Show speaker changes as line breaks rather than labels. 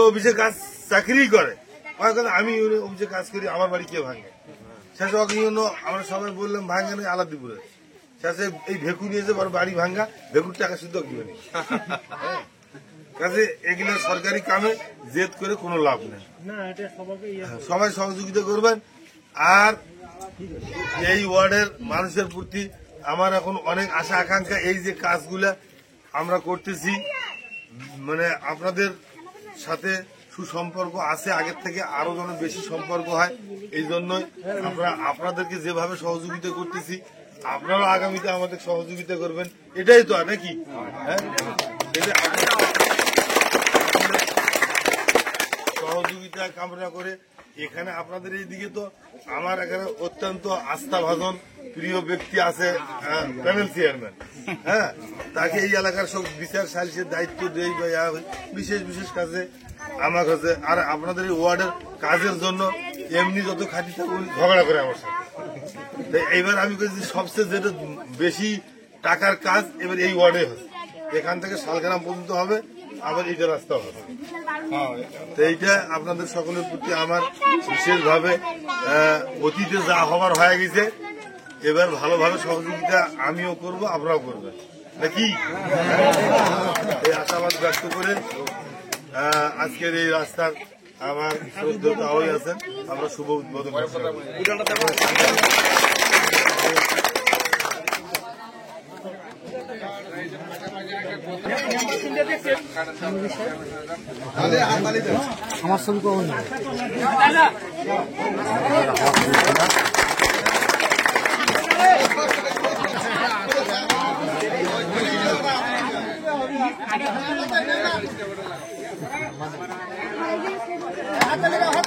অফিসে কাজ চাকরি করে আমি অফিসে কাজ করি, আমার বাড়ি কে ভাঙে? শেষে আমরা সবাই বললাম ভাঙে না আলাদিপুরে। শেষে এই ভেকু নিয়েছে বড় বাড়ি ভাঙ্গা, ভেকুর টাকা শুদ্ধ কিনে নি। কাজে এগুলো সরকারি কামে জেদ করে কোনো লাভ নেই। সবাই সহযোগিতা করবেন। আর এই ওয়ার্ডের মানুষের প্রতি আমার এখন অনেক আশা আকাঙ্ক্ষা, এই যে কাজগুলা আমরা করতেছি, মানে আপনাদের সাথে সুসম্পর্ক আছে, আগের থেকে আরো যেন বেশি সম্পর্ক হয়। এই জন্যই আমরা আপনাদেরকে যেভাবে সহযোগিতা করতেছি, আপনারা আগামীতে আমাদের সহযোগিতা করবেন, এটাই তো নাকি? হ্যাঁ, সহযোগিতা কামনা করে এখানে আপনাদের এইদিকে তো আমার এখানে অত্যন্ত আস্থাভাজন প্রিয় ব্যক্তি আছে, প্যানেল চেয়ারম্যান। হ্যাঁ, তাকে এই এলাকার সব বিচার সালিসের দায়িত্ব দেই বা বিশেষ বিশেষ কাজে আমার কাছে। আর আপনাদের এই ওয়ার্ডের কাজের জন্য এমনি যত খাটি থাকুন ঝগড়া করে আমার সাথে। এইবার আমি বলছি সবচেয়ে যেটা বেশি টাকার কাজ এবার এই ওয়ার্ডে হবে, এখান থেকে শালগ্রাম পর্যন্ত হবে, আবার এইটা রাস্তা হবে। তো এইটা আপনাদের সকলের প্রতি আমার বিশেষভাবে, অতীতে যা হবার হয়ে গেছে, এবার ভালোভাবে সহযোগিতা আমিও করব, আপনারাও করবেন নাকি? এই আশাবাদ ব্যক্ত করে আজকের এই রাস্তার আমার শ্রদ্ধেয় তাহলে আছেন, আমরা শুভ উদ্বোধন
আমার ছবি কখন
হাত